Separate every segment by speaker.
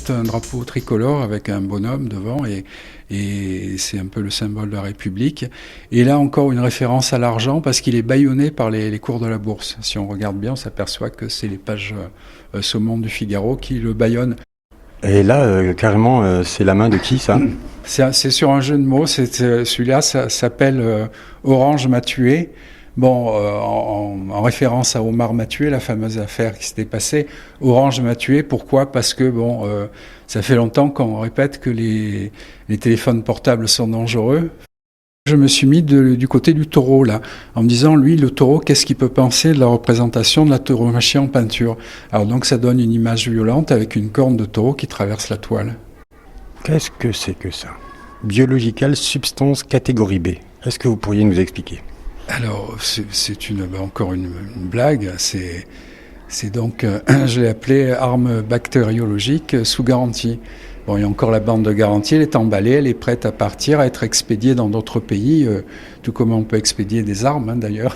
Speaker 1: fait un drapeau tricolore avec un bonhomme devant et c'est un peu le symbole de la République. Et là encore une référence à l'argent parce qu'il est bâillonné par les cours de la bourse. Si on regarde bien, on s'aperçoit que c'est les pages saumon du Figaro qui le bâillonnent.
Speaker 2: Et là, carrément, c'est la main de qui, ça?
Speaker 1: C'est sur un jeu de mots. Celui-là, ça s'appelle Orange m'a tué. Bon, en référence à Omar m'a tué, la fameuse affaire qui s'était passée. Orange m'a tué, pourquoi? Parce que ça fait longtemps qu'on répète que les téléphones portables sont dangereux. Je me suis mis du côté du taureau, là, en me disant, lui, le taureau, qu'est-ce qu'il peut penser de la représentation de la tauromachie en peinture? Alors donc, ça donne une image violente avec une corne de taureau qui traverse la toile.
Speaker 2: Qu'est-ce que c'est que ça? Biological Substance catégorie B. Est-ce que vous pourriez nous expliquer?
Speaker 1: Alors, c'est encore une blague. C'est donc, je l'ai appelé arme bactériologique sous garantie. Bon, il y a encore la bande de garantie, elle est emballée, elle est prête à partir, à être expédiée dans d'autres pays, tout comme on peut expédier des armes, d'ailleurs,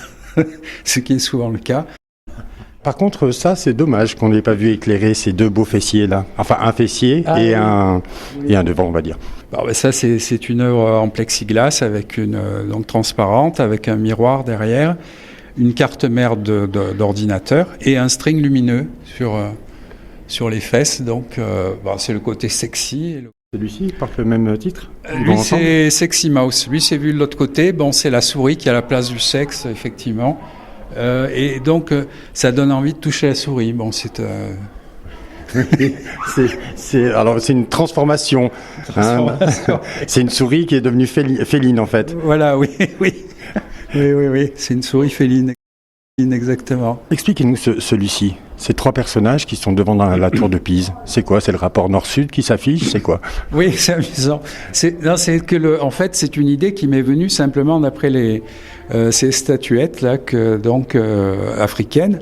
Speaker 1: ce qui est souvent le cas.
Speaker 2: Par contre, ça, c'est dommage qu'on n'ait pas vu éclairer ces deux beaux fessiers-là. Enfin, un fessier et un devant, on va dire.
Speaker 1: Alors, ça, c'est une œuvre en plexiglas avec donc transparente, avec un miroir derrière, une carte mère d'ordinateur et un string lumineux sur les fesses. Donc, c'est le côté sexy.
Speaker 2: Celui-ci porte le même titre?
Speaker 1: Lui, c'est Sexy Mouse. Lui, c'est vu de l'autre côté. Bon, c'est la souris qui a la place du sexe, effectivement. Et donc, ça donne envie de toucher la souris. Bon,
Speaker 2: c'est une transformation. Hein. C'est une souris qui est devenue féline, en fait.
Speaker 1: Voilà, oui. C'est une souris féline, exactement.
Speaker 2: Expliquez-nous celui-ci. Ces trois personnages qui sont devant la tour de Pise. C'est quoi? C'est le rapport nord-sud qui s'affiche? C'est quoi?
Speaker 1: Oui, c'est amusant. En fait, c'est une idée qui m'est venue simplement d'après ces statuettes là, africaines,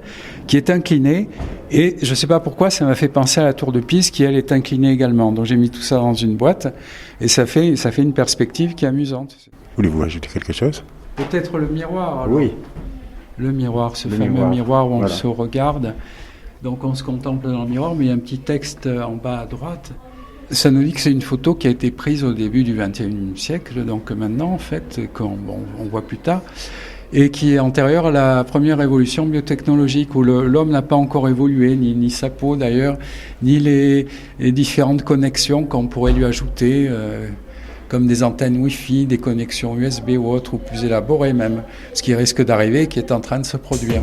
Speaker 1: qui est inclinée. Et je ne sais pas pourquoi, ça m'a fait penser à la tour de Pise, qui elle est inclinée également. Donc j'ai mis tout ça dans une boîte, et ça fait une perspective qui est amusante.
Speaker 2: Voulez-vous ajouter quelque chose?
Speaker 1: Peut-être le miroir. Alors.
Speaker 2: Oui.
Speaker 1: Le miroir, ce fameux miroir où on se regarde. Donc on se contemple dans le miroir, mais il y a un petit texte en bas à droite. Ça nous dit que c'est une photo qui a été prise au début du XXIe siècle, donc maintenant en fait, qu'on voit plus tard, et qui est antérieure à la première révolution biotechnologique, où l'homme n'a pas encore évolué, ni sa peau d'ailleurs, ni les différentes connexions qu'on pourrait lui ajouter, comme des antennes Wi-Fi, des connexions USB ou autres, ou plus élaborées même, ce qui risque d'arriver et qui est en train de se produire.